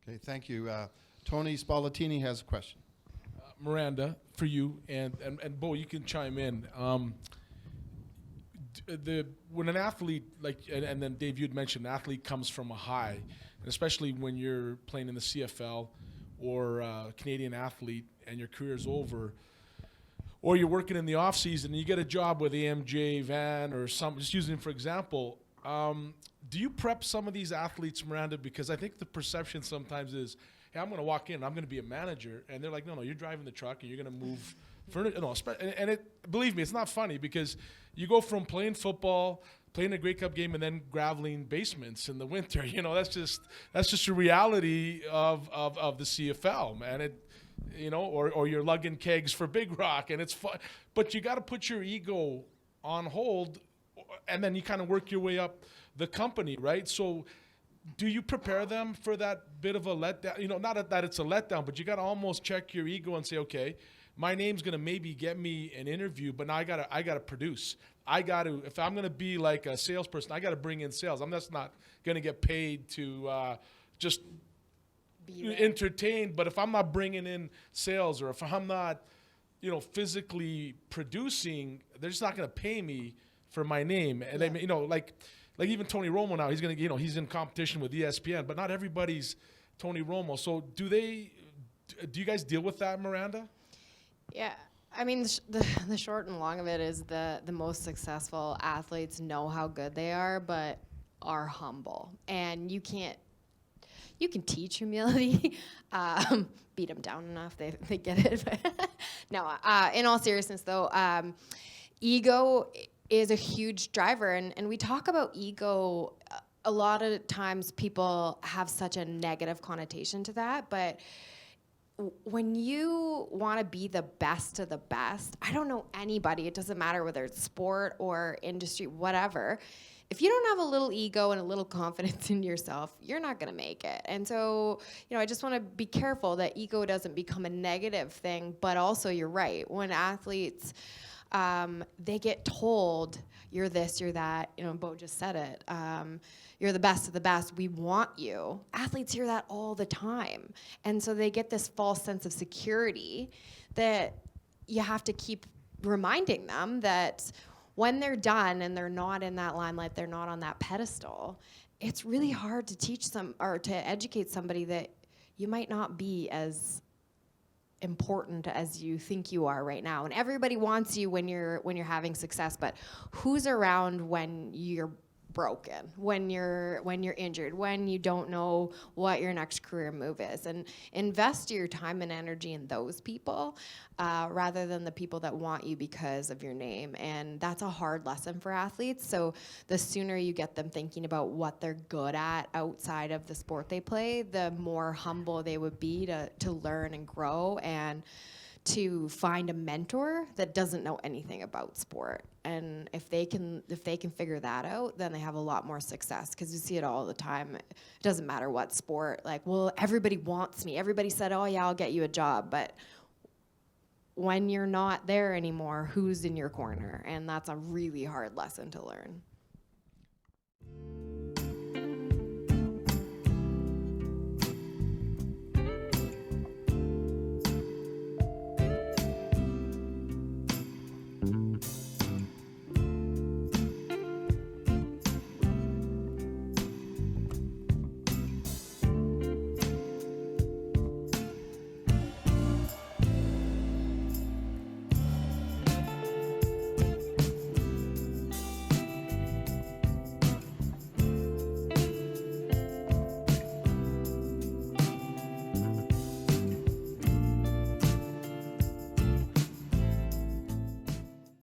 Okay, thank you. Tony Spoletini has a question. Miranda, for you, and Bo, you can chime in. When an athlete, and then Dave, you'd mentioned an athlete comes from a high, and especially when you're playing in the CFL or Canadian athlete and your career's over, or you're working in the off season and you get a job with AMJ, Van, or some, just using for example, do you prep some of these athletes, Miranda? Because I think the perception sometimes is, hey, I'm going to walk in, I'm going to be a manager, and they're like, no, you're driving the truck and you're going to move furniture. No, and believe me, it's not funny because you go from playing football, playing a Grey Cup game, and then graveling basements in the winter. That's just a reality of the CFL, man. Or you're lugging kegs for Big Rock, and it's fun. But you got to put your ego on hold, and then you kind of work your way up the company, right? So do you prepare them for that bit of a letdown? Not that it's a letdown, but you got to almost check your ego and say, okay, my name's going to maybe get me an interview, but now I got to produce. If I'm going to be like a salesperson, I got to bring in sales. I'm just not going to get paid to just be entertained. But if I'm not bringing in sales, or if I'm not, physically producing, they're just not going to pay me for my name. And they, like even Tony Romo now, he's going to, he's in competition with ESPN, but not everybody's Tony Romo. So do you guys deal with that, Miranda? Yeah. I mean, the short and long of it is the most successful athletes know how good they are, but are humble. And you can teach humility, beat them down enough, they get it. No, in all seriousness though, ego is a huge driver. And we talk about ego, a lot of times people have such a negative connotation to that, but when you want to be the best of the best, I don't know anybody, it doesn't matter whether it's sport or industry, whatever, if you don't have a little ego and a little confidence in yourself, you're not going to make it. And so, I just want to be careful that ego doesn't become a negative thing, but also you're right. When athletes, they get told, you're this, you're that, Bo just said it, you're the best of the best, we want you. Athletes hear that all the time. And so they get this false sense of security that you have to keep reminding them that when they're done and they're not in that limelight, they're not on that pedestal, it's really hard to teach them or to educate somebody that you might not be as important as you think you are right now. And everybody wants you when you're having success, but who's around when you're broken, when you're injured, when you don't know what your next career move is? And invest your time and energy in those people rather than the people that want you because of your name. And that's a hard lesson for athletes. So the sooner you get them thinking about what they're good at outside of the sport they play, the more humble they would be to learn and grow and to find a mentor that doesn't know anything about sport. And if they can figure that out, then they have a lot more success, because you see it all the time. It doesn't matter what sport. Like, well, everybody wants me. Everybody said, oh yeah, I'll get you a job. But when you're not there anymore, who's in your corner? And that's a really hard lesson to learn.